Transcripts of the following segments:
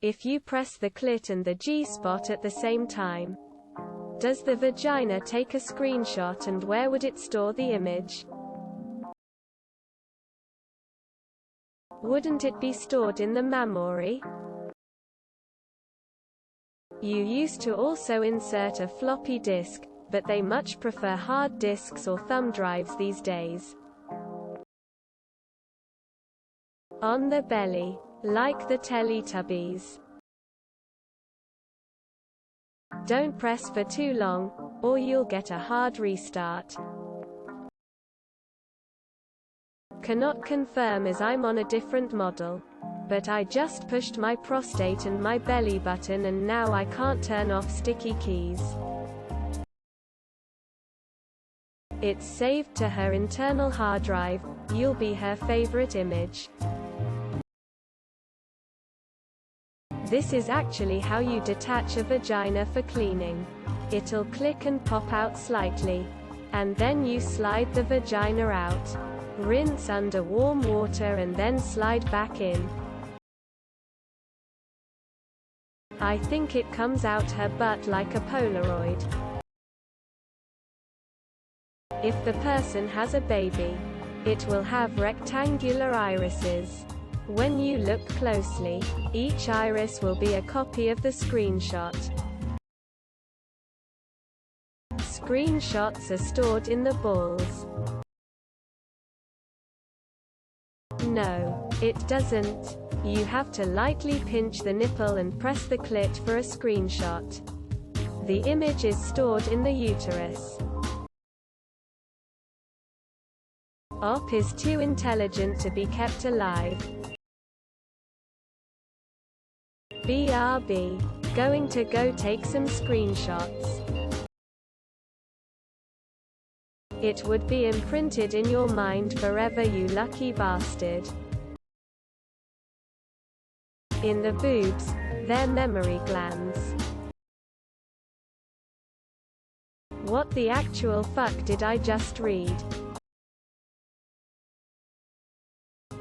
if you press the clit and the G-spot at the same time? Does the vagina take a screenshot, and where would it store the image? Wouldn't it be stored in the memory? You used to also insert a floppy disk, but they much prefer hard disks or thumb drives these days. On the belly, like the Teletubbies. Don't press for too long, or you'll get a hard restart. Cannot confirm as I'm on a different model. But I just pushed my prostate and my belly button, and now I can't turn off sticky keys. It's saved to her internal hard drive. You'll be her favorite image. This is actually how you detach a vagina for cleaning. It'll click and pop out slightly. And then you slide the vagina out. Rinse under warm water and then slide back in. I think it comes out her butt like a Polaroid. If the person has a baby, it will have rectangular irises. When you look closely, each iris will be a copy of the screenshot. Screenshots are stored in the balls. No, it doesn't. You have to lightly pinch the nipple and press the clit for a screenshot. The image is stored in the uterus. OP is too intelligent to be kept alive. BRB. Going to go take some screenshots. It would be imprinted in your mind forever, you lucky bastard. In the boobs, they're memory glands. What the actual fuck did I just read?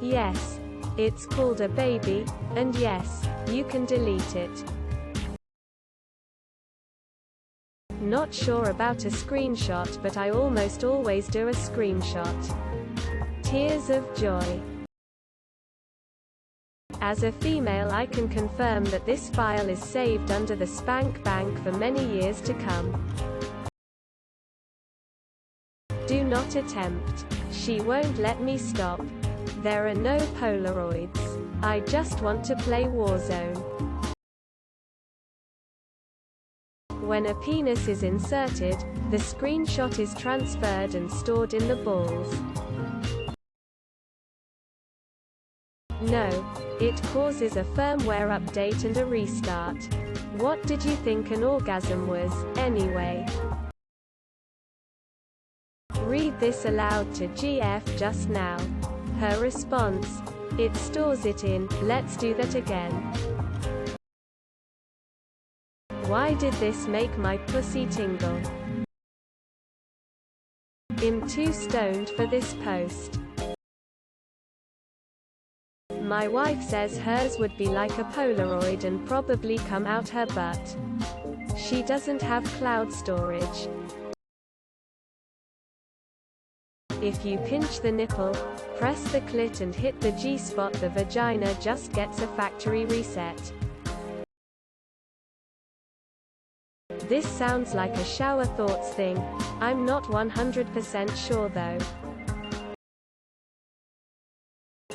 Yes, it's called a baby, and yes, you can delete it. Not sure about a screenshot, but I almost always do a screenshot. Tears of joy. As a female, I can confirm that this file is saved under the spank bank for many years to come. Do not attempt. She won't let me stop. There are no Polaroids. I just want to play Warzone. When a penis is inserted, the screenshot is transferred and stored in the balls. No, it causes a firmware update and a restart. What did you think an orgasm was, anyway? Read this aloud to GF just now. Her response: it stores it in, let's do that again. Why did this make my pussy tingle? I'm too stoned for this post. My wife says hers would be like a Polaroid and probably come out her butt. She doesn't have cloud storage. If you pinch the nipple, press the clit and hit the G-spot, the vagina just gets a factory reset. This sounds like a shower thoughts thing. I'm not 100% sure though.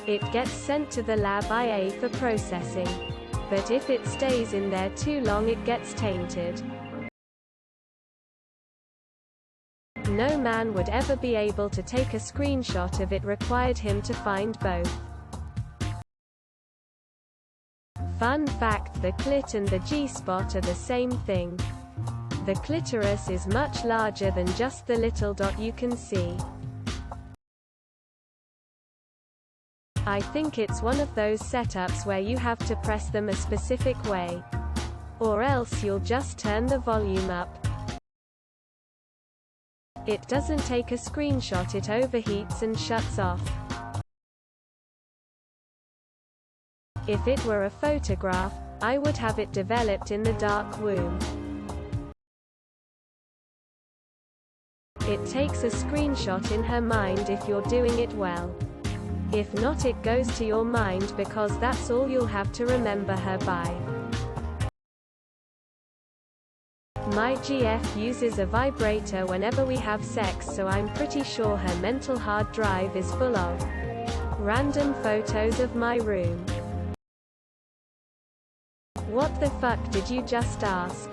It gets sent to the lab IA for processing. But if it stays in there too long, it gets tainted. No man would ever be able to take a screenshot if it required him to find both. Fun fact: the clit and the G-spot are the same thing. The clitoris is much larger than just the little dot you can see. I think it's one of those setups where you have to press them a specific way. Or else you'll just turn the volume up. It doesn't take a screenshot, it overheats and shuts off. If it were a photograph, I would have it developed in the dark womb. It takes a screenshot in her mind if you're doing it well. If not, it goes to your mind because that's all you'll have to remember her by. My GF uses a vibrator whenever we have sex, so I'm pretty sure her mental hard drive is full of random photos of my room. What the fuck did you just ask?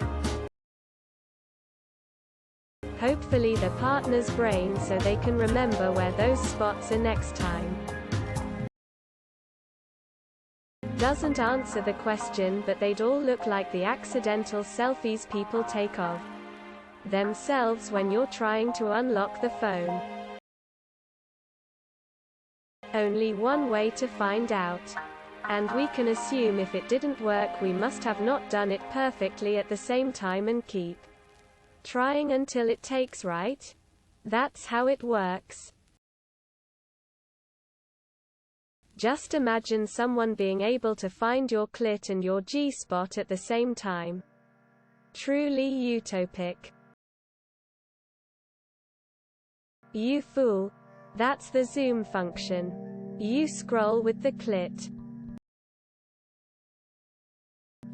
Hopefully the partner's brain so they can remember where those spots are next time. Doesn't answer the question, but they'd all look like the accidental selfies people take of themselves when you're trying to unlock the phone. Only one way to find out. And we can assume if it didn't work we must have not done it perfectly at the same time and keep trying until it takes, right? That's how it works. Just imagine someone being able to find your clit and your G-spot at the same time. Truly utopic. You fool. That's the zoom function. You scroll with the clit.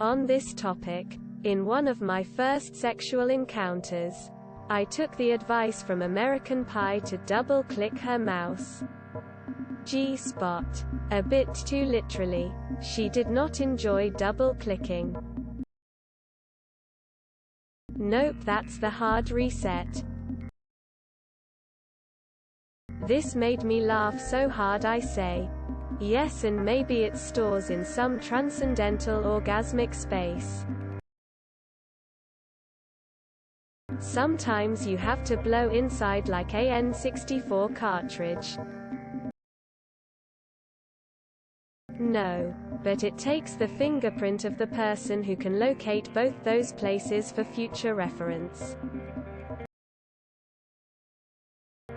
On this topic, in one of my first sexual encounters, I took the advice from American Pie to double-click her mouse G-spot. A bit too literally. She did not enjoy double-clicking. Nope, that's the hard reset. This made me laugh so hard I say, yes, and maybe it stores in some transcendental orgasmic space. Sometimes you have to blow inside like a N64 cartridge. No. But it takes the fingerprint of the person who can locate both those places for future reference.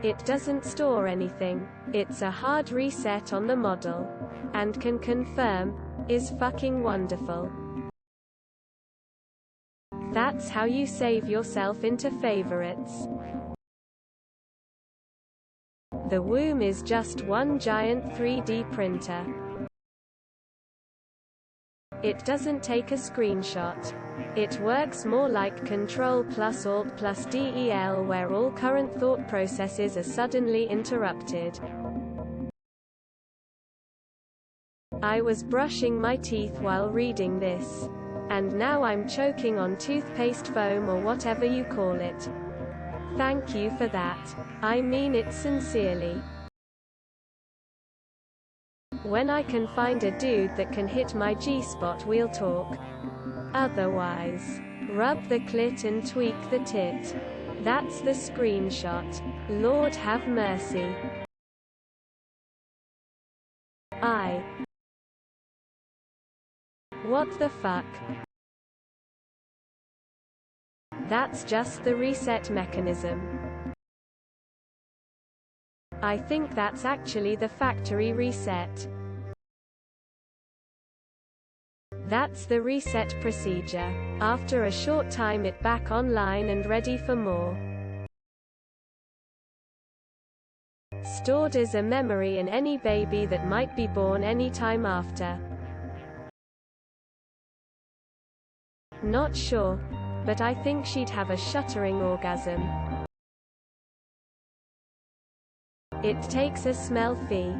It doesn't store anything. It's a hard reset on the model. And can confirm, is fucking wonderful. That's how you save yourself into favorites. The womb is just one giant 3D printer. It doesn't take a screenshot. It works more like Ctrl+Alt+Del, where all current thought processes are suddenly interrupted. I was brushing my teeth while reading this. And now I'm choking on toothpaste foam or whatever you call it. Thank you for that. I mean it sincerely. When I can find a dude that can hit my G-spot, we'll talk. Otherwise, rub the clit and tweak the tit. That's the screenshot. Lord have mercy. What the fuck? That's just the reset mechanism. I think that's actually the factory reset. That's the reset procedure. After a short time it back online and ready for more. Stored as a memory in any baby that might be born any time after. Not sure, but I think she'd have a shuddering orgasm. It takes a smell fee.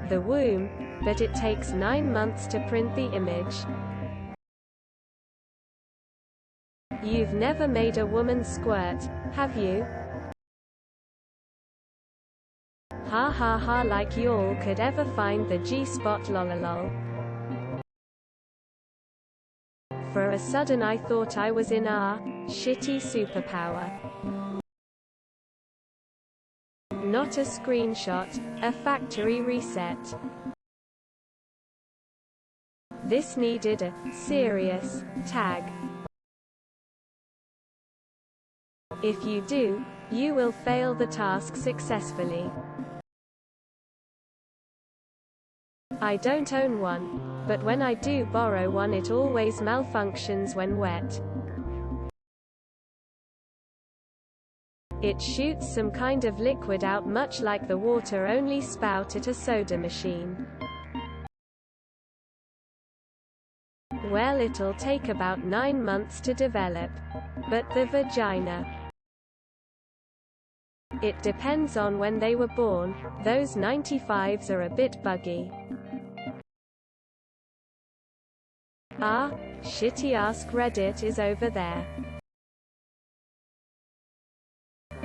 The womb, but it takes 9 months to print the image. You've never made a woman squirt, have you? Ha ha ha, like y'all could ever find the G-spot, lololol. For a sudden I thought I was in our shitty superpower. Not a screenshot, a factory reset. This needed a serious tag. If you do, you will fail the task successfully. I don't own one. but when I do borrow one it always malfunctions when wet. It shoots some kind of liquid out much like the water-only spout at a soda machine. Well, it'll take about 9 months to develop. But the vagina. It depends on when they were born, those 95s are a bit buggy. Ah, shitty Ask Reddit is over there.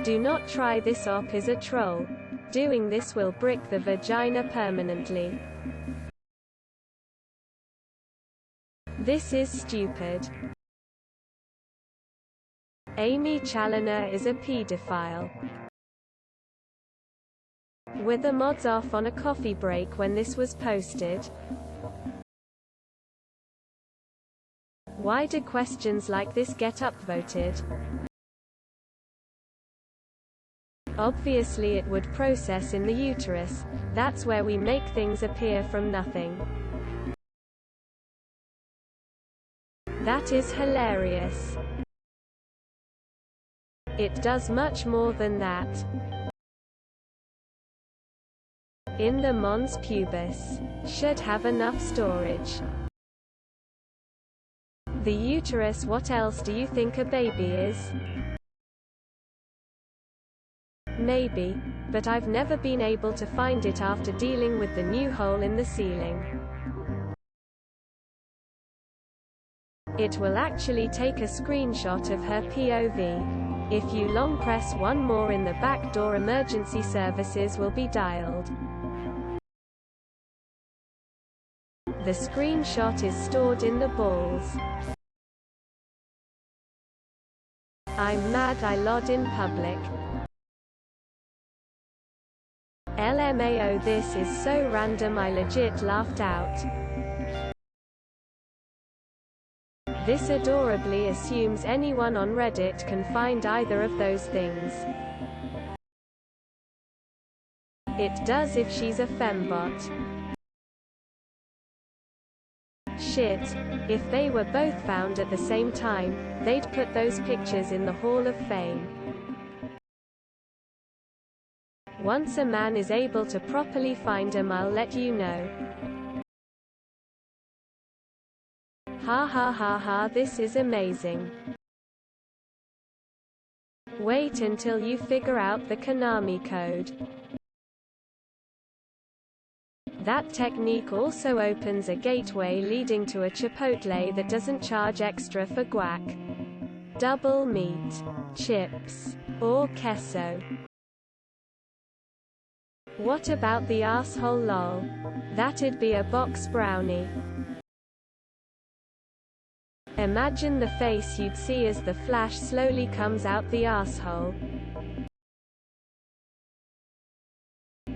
Do not try this, op is a troll. Doing this will brick the vagina permanently. This is stupid. Amy Challoner is a pedophile. Were the mods off on a coffee break when this was posted? Why do questions like this get upvoted? Obviously it would process in the uterus, that's where we make things appear from nothing. That is hilarious. It does much more than that. In the mons pubis. Should have enough storage. The uterus. What else do you think a baby is? Maybe, but I've never been able to find it after dealing with the new hole in the ceiling. It will actually take a screenshot of her POV. If you long press one more in the back door, emergency services will be dialed. The screenshot is stored in the balls. I'm mad I lied in public. LMAO, this is so random I legit laughed out. This adorably assumes anyone on Reddit can find either of those things. It does if she's a fembot. Shit, if they were both found at the same time, they'd put those pictures in the Hall of Fame. Once a man is able to properly find 'em, I'll let you know. Ha ha ha ha, this is amazing. Wait until you figure out the Konami code. That technique also opens a gateway leading to a Chipotle that doesn't charge extra for guac, double meat, chips, or queso. What about the asshole, lol? That'd be a box brownie. Imagine the face you'd see as the flash slowly comes out the asshole.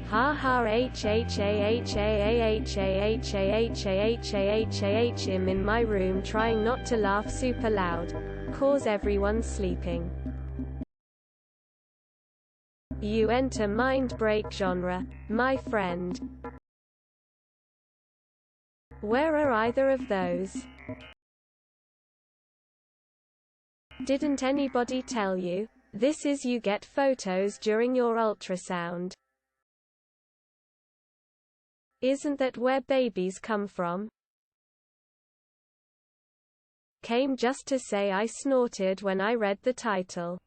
Ha ha I'm in my room trying not to laugh super loud, cause everyone's sleeping. You enter mind break genre, my friend. Where are either of those? Didn't anybody tell you? This is you get photos during your ultrasound. Isn't that where babies come from? Came just to say I snorted when I read the title.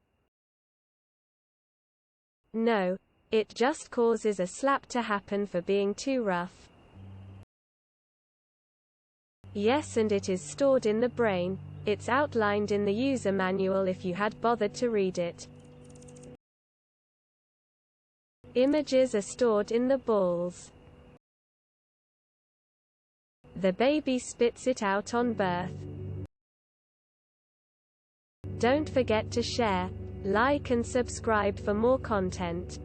No, it just causes a slap to happen for being too rough. Yes, and it is stored in the brain. It's outlined in the user manual if you had bothered to read it. Images are stored in the balls. The baby spits it out on birth. Don't forget to share, like and subscribe for more content.